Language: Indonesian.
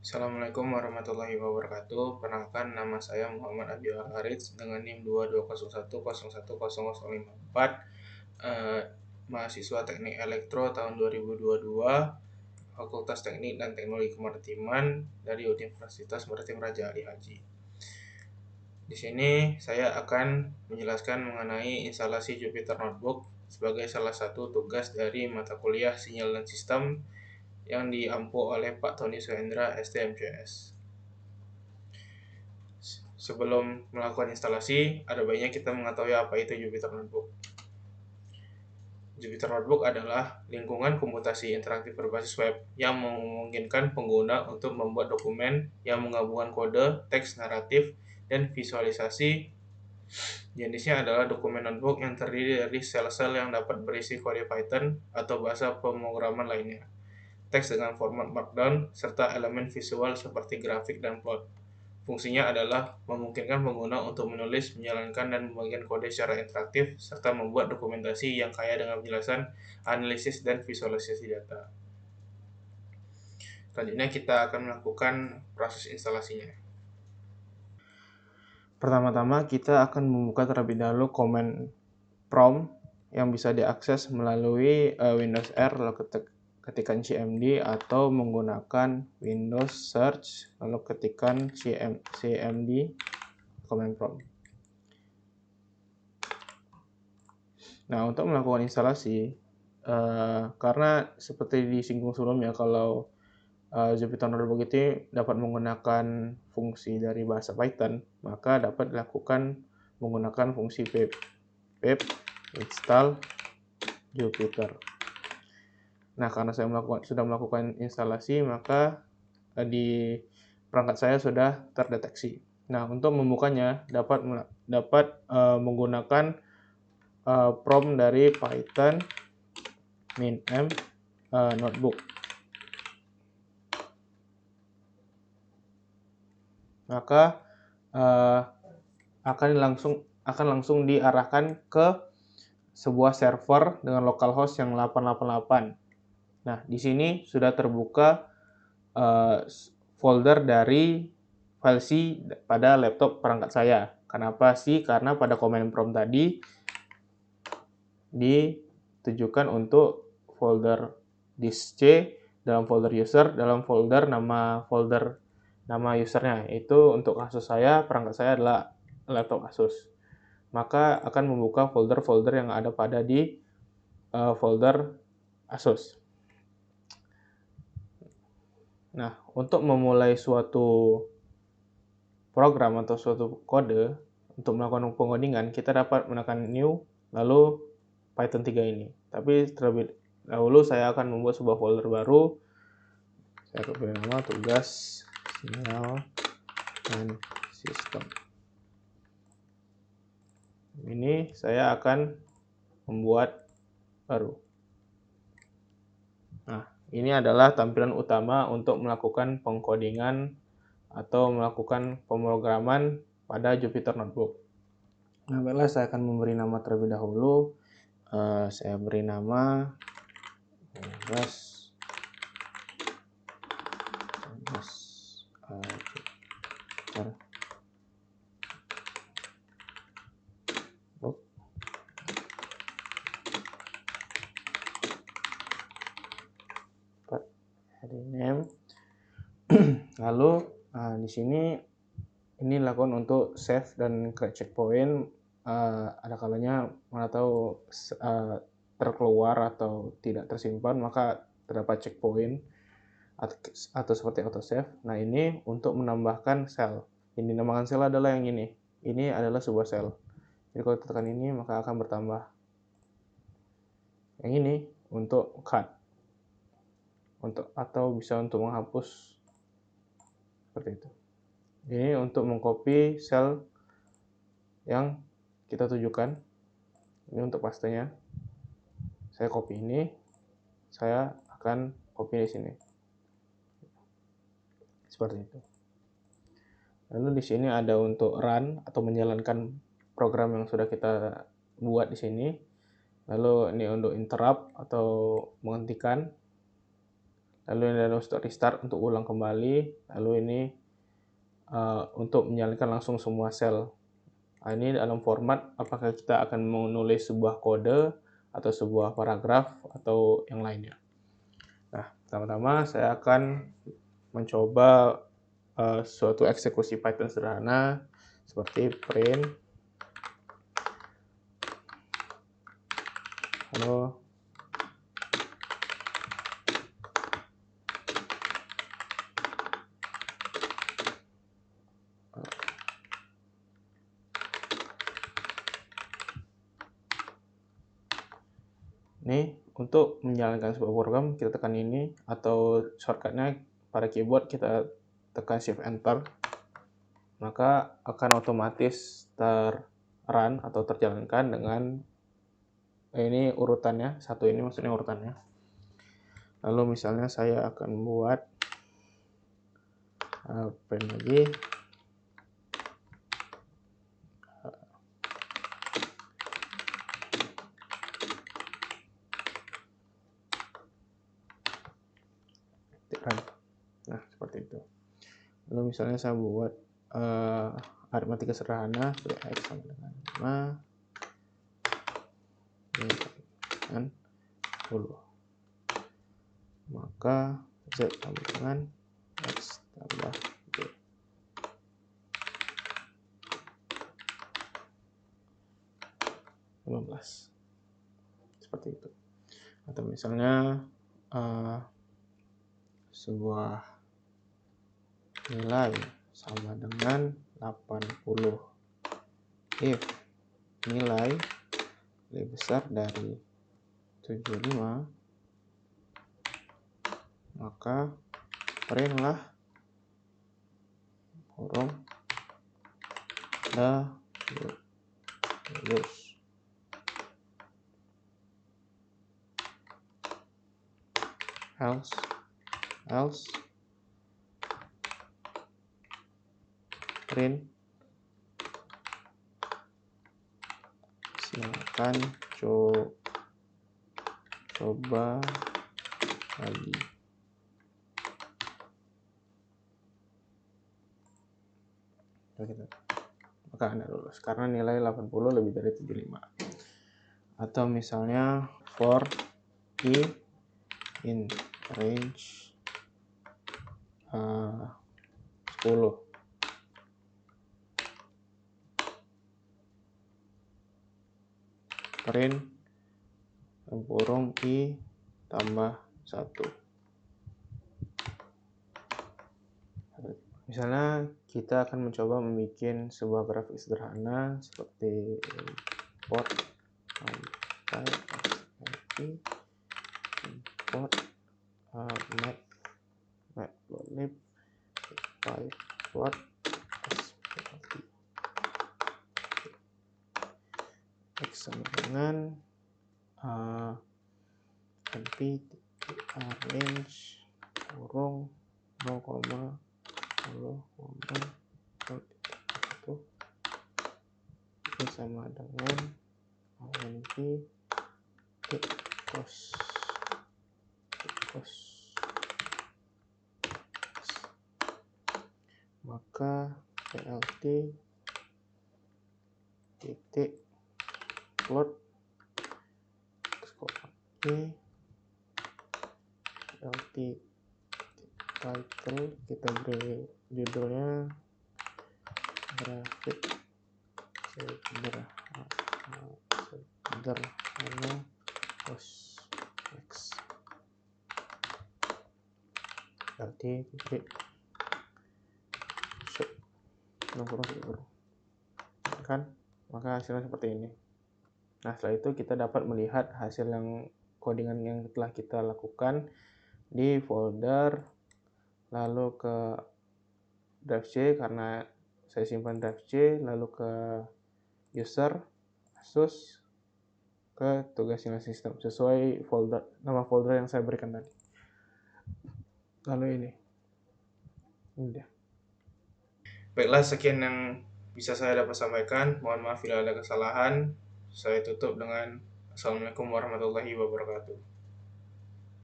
Assalamualaikum warahmatullahi wabarakatuh. Perkenalkan, nama saya Muhammad Abi Al-Harits dengan NIM 2201010054, mahasiswa Teknik Elektro tahun 2022, Fakultas Teknik dan Teknologi Kemaritiman dari Universitas Maritim Raja Ali Haji. Di sini saya akan menjelaskan mengenai instalasi Jupyter Notebook sebagai salah satu tugas dari mata kuliah Sinyal dan Sistem yang diampu oleh Pak Tony Suhendra, STMCS. Sebelum melakukan instalasi, ada baiknya kita mengetahui apa itu Jupyter Notebook. Jupyter Notebook adalah lingkungan komputasi interaktif berbasis web yang memungkinkan pengguna untuk membuat dokumen yang menggabungkan kode, teks, naratif, dan visualisasi. Jenisnya adalah dokumen notebook yang terdiri dari sel-sel yang dapat berisi kode Python atau bahasa pemrograman lainnya, teks dengan format Markdown, serta elemen visual seperti grafik dan plot. Fungsinya adalah memungkinkan pengguna untuk menulis, menjalankan, dan membagikan kode secara interaktif, serta membuat dokumentasi yang kaya dengan penjelasan, analisis, dan visualisasi data. Selanjutnya kita akan melakukan proses instalasinya. Pertama-tama kita akan membuka terlebih dahulu command prompt yang bisa diakses melalui Windows R, lalu ketikkan cmd, atau menggunakan Windows Search lalu ketikkan cmd command prompt. Nah, untuk melakukan instalasi, karena seperti disinggung sebelumnya, kalau Jupyter Notebook itu dapat menggunakan fungsi dari bahasa Python, maka dapat dilakukan menggunakan fungsi pip install Jupyter. Nah, karena saya sudah melakukan instalasi, maka di perangkat saya sudah terdeteksi. Nah, untuk membukanya dapat menggunakan prompt dari Python min notebook. Maka akan langsung diarahkan ke sebuah server dengan localhost yang 888. Nah, di sini sudah terbuka folder dari file C pada laptop perangkat saya. Kenapa sih? Karena pada command prompt tadi ditujukan untuk folder disk C dalam folder user, dalam folder nama usernya. Itu untuk kasus saya, perangkat saya adalah laptop Asus. Maka akan membuka folder-folder yang ada pada di folder Asus. Nah, untuk memulai suatu program atau suatu kode untuk melakukan pengodingan, kita dapat menekan new, lalu Python 3 ini. Tapi terlebih dahulu saya akan membuat sebuah folder baru. Saya akan beri nama tugas sinyal dan sistem. Ini saya akan membuat baru. Nah, ini adalah tampilan utama untuk melakukan pengkodingan atau melakukan pemrograman pada Jupyter Notebook. Nah, baiklah, saya akan memberi nama terlebih dahulu. Saya beri nama Jupyter Notebook. Name. Lalu di sini ini lakukan untuk save dan create checkpoint. Ada kalanya mana tahu terkeluar atau tidak tersimpan, maka terdapat checkpoint atau seperti auto save. Nah, ini untuk menambahkan sel. Yang dinamakan sel adalah yang ini. Ini adalah sebuah sel. Jadi kalau tekan ini maka akan bertambah. Yang ini untuk cut. Atau bisa untuk menghapus seperti itu. Ini untuk mengcopy sel yang kita tujukan. Ini untuk pastenya. Saya copy ini, saya akan copy di sini. Seperti itu. Lalu di sini ada untuk run atau menjalankan program yang sudah kita buat di sini. Lalu ini untuk interrupt atau menghentikan. lalu ini adalah untuk restart untuk ulang kembali, lalu ini untuk menyalakan langsung semua sel. Nah, ini dalam format apakah kita akan menulis sebuah kode atau sebuah paragraf atau yang lainnya. Nah, pertama-tama saya akan mencoba suatu eksekusi Python sederhana seperti print halo. Ini untuk menjalankan sebuah program kita tekan ini, atau shortcutnya pada keyboard kita tekan shift enter, maka akan otomatis run atau terjalankan dengan ini urutannya, satu ini maksudnya urutannya. Lalu misalnya saya akan buat print lagi, nah seperti itu. Lalu misalnya saya buat aritmatika sederhana seperti x sama dengan 5 dengan 10, maka z sama dengan x tambah b. Seperti itu. Atau misalnya sebuah nilai sama dengan 80 if nilai lebih besar dari 75, maka printlah kurung lulus. Else print silakan coba lagi. Maka Anda lulus karena nilai 80 lebih dari 75. Atau misalnya for i in range 10, print kurung i tambah 1. Misalnya kita akan mencoba membuat sebuah grafik sederhana seperti import import matplotlib pyplot x sama dengan np range kurung 0,0,1 ini sama dengan np cost, maka plt titik plot plt title kita beri judulnya grafik sederhana cost x, berarti titik kan, maka hasilnya seperti ini. Nah, setelah itu kita dapat melihat hasil yang codingan yang telah kita lakukan di folder, lalu ke drive C karena saya simpan drive C, lalu ke user Asus, ke tugas nilai sistem sesuai folder, nama folder yang saya berikan tadi. Lalu ini udah. Baiklah, sekian yang bisa saya dapat sampaikan. Mohon maaf bila ada kesalahan. Saya tutup dengan Assalamualaikum warahmatullahi wabarakatuh.